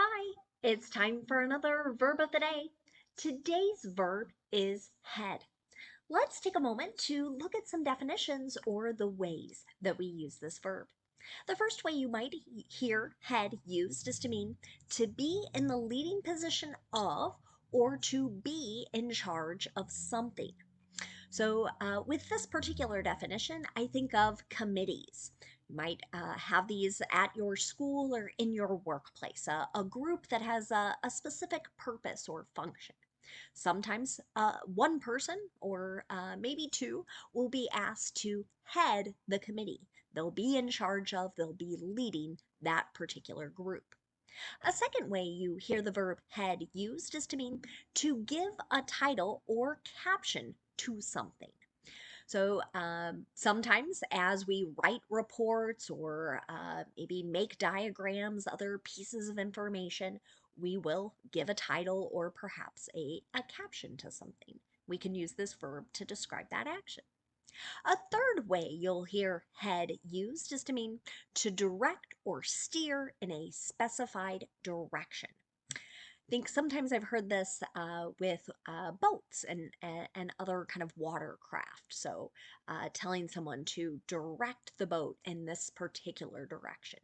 Hi, it's time for another verb of the day. Today's verb is head. Let's take a moment to look at some definitions or the ways that we use this verb. The first way you might hear head used is to mean to be in the leading position of or to be in charge of something. So, with this particular definition, I think of committees. You might have these at your school or in your workplace, a group that has a specific purpose or function. Sometimes one person or maybe two will be asked to head the committee. They'll be in charge of, they'll be leading that particular group. A second way you hear the verb head used is to mean to give a title or caption to something. So sometimes, as we write reports or maybe make diagrams, other pieces of information, we will give a title or perhaps a caption to something. We can use this verb to describe that action. A third way you'll hear head used is to mean to direct or steer in a specified direction. I think sometimes I've heard this with boats and other kind of watercraft. So telling someone to direct the boat in this particular direction.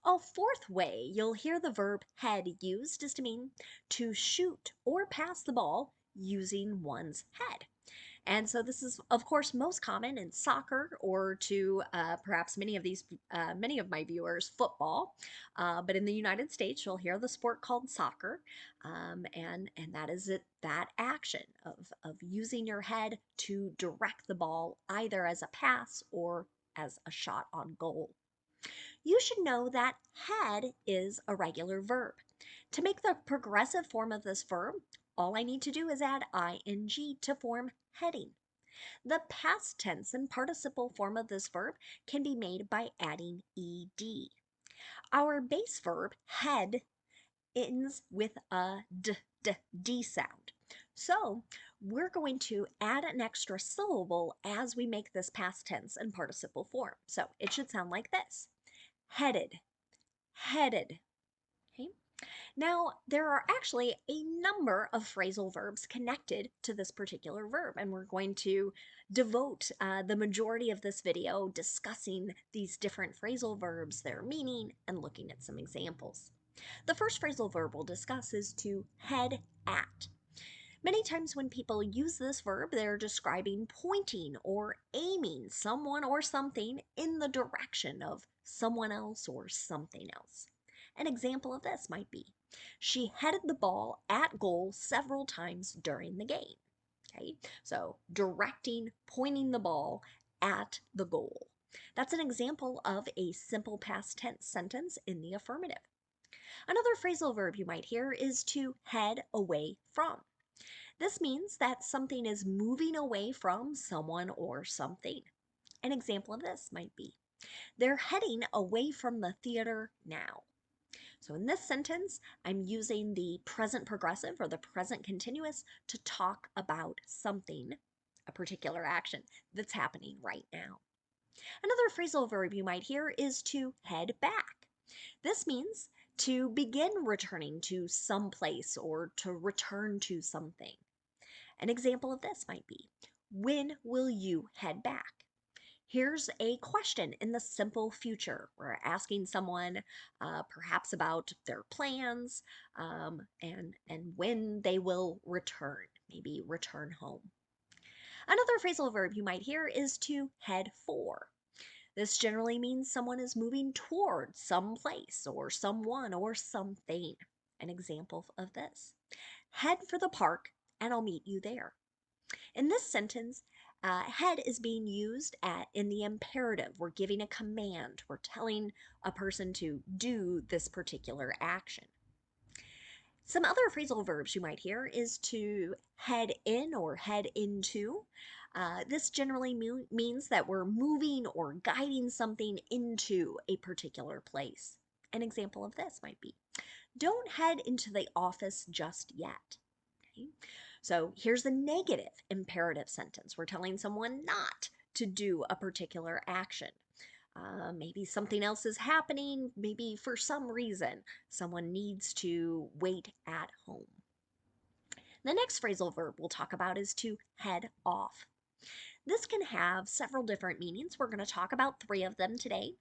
A fourth way you'll hear the verb head used is to mean to shoot or pass the ball using one's head. And so this is, of course, most common in soccer or to perhaps many of my viewers, football. But in the United States, you'll hear the sport called soccer, and that is it. That action of using your head to direct the ball either as a pass or as a shot on goal. You should know that head is a regular verb. To make the progressive form of this verb, all I need to do is add ing to form heading. The past tense and participle form of this verb can be made by adding ed. Our base verb, head, ends with a d sound. So we're going to add an extra syllable as we make this past tense and participle form. So it should sound like this: headed, headed. Okay. Now, there are actually a number of phrasal verbs connected to this particular verb, and we're going to devote the majority of this video discussing these different phrasal verbs, their meaning, and looking at some examples. The first phrasal verb we'll discuss is to head at. Many times when people use this verb, they're describing pointing or aiming someone or something in the direction of someone else or something else. An example of this might be, she headed the ball at goal several times during the game. Okay, so directing, pointing the ball at the goal. That's an example of a simple past tense sentence in the affirmative. Another phrasal verb you might hear is to head away from. This means that something is moving away from someone or something. An example of this might be, they're heading away from the theater now. So in this sentence, I'm using the present progressive or the present continuous to talk about something, a particular action that's happening right now. Another phrasal verb you might hear is to head back. This means to begin returning to some place or to return to something. An example of this might be, when will you head back? Here's a question in the simple future. We're asking someone perhaps about their plans and when they will return, maybe return home. Another phrasal verb you might hear is to head for. This generally means someone is moving toward some place or someone or something. An example of this, head for the park and I'll meet you there. In this sentence, head is being used in the imperative. We're giving a command. We're telling a person to do this particular action. Some other phrasal verbs you might hear is to head in or head into. This generally means that we're moving or guiding something into a particular place. An example of this might be, don't head into the office just yet. Okay? So here's the negative imperative sentence. We're telling someone not to do a particular action. Maybe something else is happening. Maybe for some reason someone needs to wait at home. The next phrasal verb we'll talk about is to head off. This can have several different meanings. We're going to talk about 3 of them today.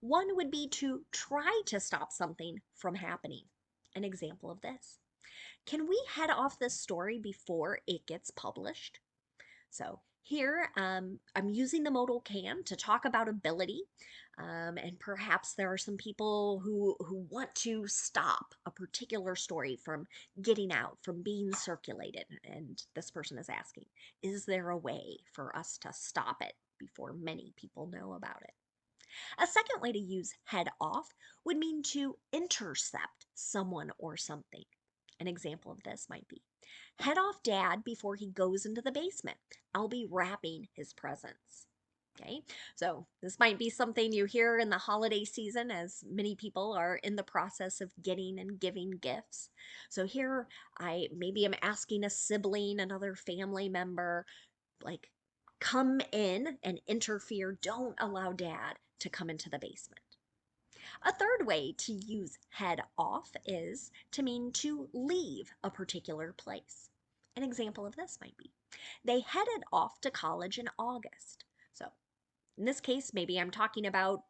One would be to try to stop something from happening. An example of this: can we head off this story before it gets published? So here I'm using the modal can to talk about ability, and perhaps there are some people who want to stop a particular story from getting out, from being circulated, and this person is asking, is there a way for us to stop it before many people know about it? A second way to use head off would mean to intercept someone or something. An example of this might be, head off Dad before he goes into the basement. I'll be wrapping his presents. Okay, so this might be something you hear in the holiday season as many people are in the process of getting and giving gifts. So here maybe I'm asking a sibling, another family member, like, come in and interfere. Don't allow Dad to come into the basement. A third way to use head off is to mean to leave a particular place. An example of this might be, they headed off to college in August. So in this case, maybe I'm talking about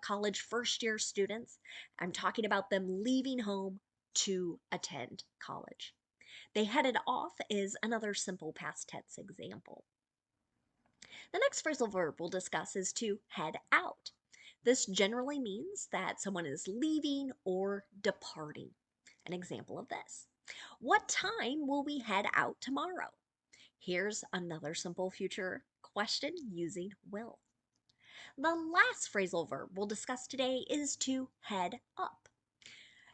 college first year students. I'm talking about them leaving home to attend college. They headed off is another simple past tense example. The next phrasal verb we'll discuss is to head out. This generally means that someone is leaving or departing. An example of this: what time will we head out tomorrow? Here's another simple future question using will. The last phrasal verb we'll discuss today is to head up.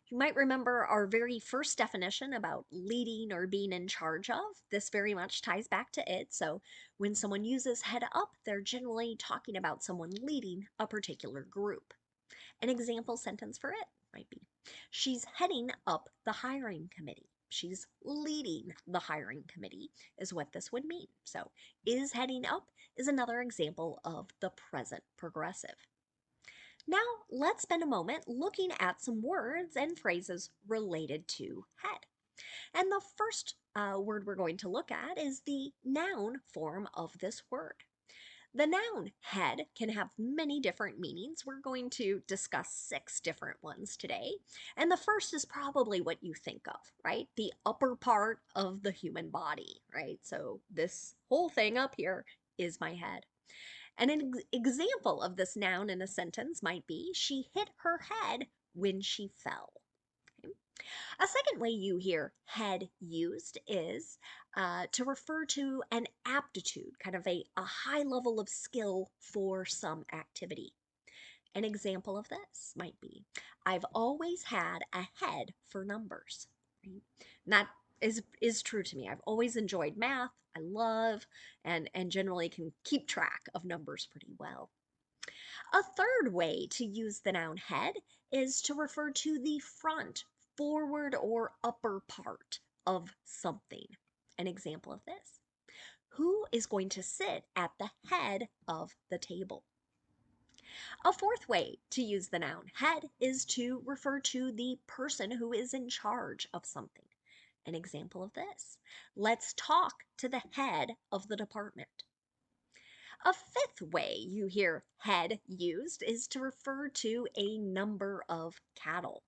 You might remember our very first definition about leading or being in charge of. This very much ties back to it. So when someone uses head up, they're generally talking about someone leading a particular group. An example sentence for it might be, she's heading up the hiring committee. She's leading the hiring committee is what this would mean. So is heading up is another example of the present progressive. Now, let's spend a moment looking at some words and phrases related to head. And the first word we're going to look at is the noun form of this word. The noun head can have many different meanings. We're going to discuss 6 different ones today. And the first is probably what you think of, right? The upper part of the human body, right? So this whole thing up here is my head. And an example of this noun in a sentence might be, she hit her head when she fell. Okay. A second way you hear head used is to refer to an aptitude, kind of a high level of skill for some activity. An example of this might be, I've always had a head for numbers. Right? And that is true to me. I've always enjoyed math. I love and generally can keep track of numbers pretty well. A third way to use the noun head is to refer to the front, forward, or upper part of something. An example of this: who is going to sit at the head of the table? A fourth way to use the noun head is to refer to the person who is in charge of something. An example of this: let's talk to the head of the department. A fifth way you hear head used is to refer to a number of cattle.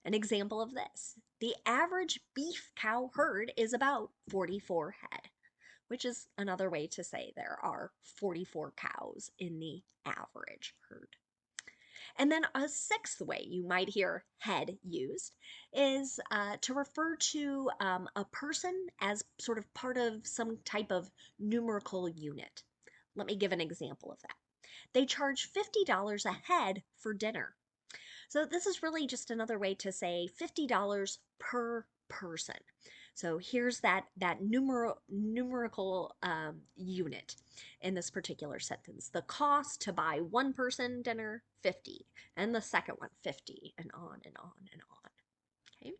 An example of this: the average beef cow herd is about 44 head, which is another way to say there are 44 cows in the average herd. And then a sixth way you might hear head used is to refer to a person as sort of part of some type of numerical unit. Let me give an example of that. They charge $50 a head for dinner. So this is really just another way to say $50 per person. So here's that numerical unit in this particular sentence. The cost to buy one person dinner, 50, and the second one, 50, and on and on and on. Okay.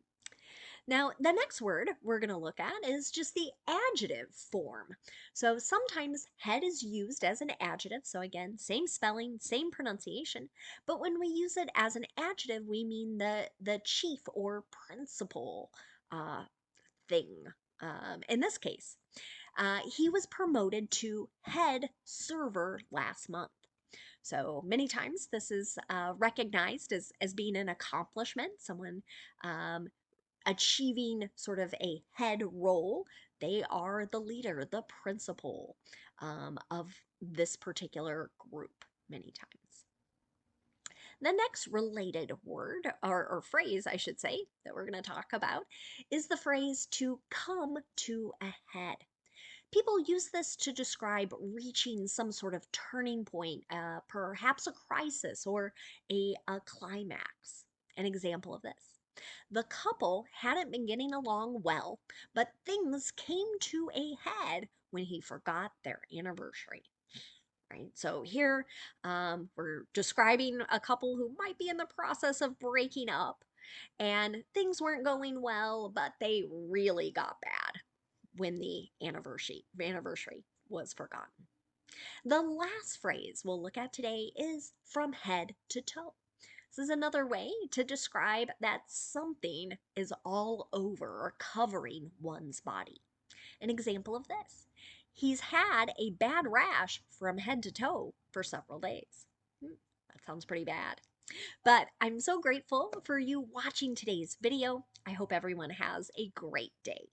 Now, the next word we're going to look at is just the adjective form. So sometimes head is used as an adjective. So again, same spelling, same pronunciation. But when we use it as an adjective, we mean the chief or principal uh, thing. In this case, he was promoted to head server last month. So many times this is recognized as being an accomplishment, someone um, achieving sort of a head role. They are the leader, the principal of this particular group many times. The next related word or phrase, I should say, that we're going to talk about is the phrase to come to a head. People use this to describe reaching some sort of turning point, perhaps a crisis or a climax. An example of this. The couple hadn't been getting along well, but things came to a head when he forgot their anniversary. Right. So here we're describing a couple who might be in the process of breaking up and things weren't going well, but they really got bad when the anniversary was forgotten. The last phrase we'll look at today is from head to toe. This is another way to describe that something is all over or covering one's body. An example of this: he's had a bad rash from head to toe for several days. That sounds pretty bad. But I'm so grateful for you watching today's video. I hope everyone has a great day.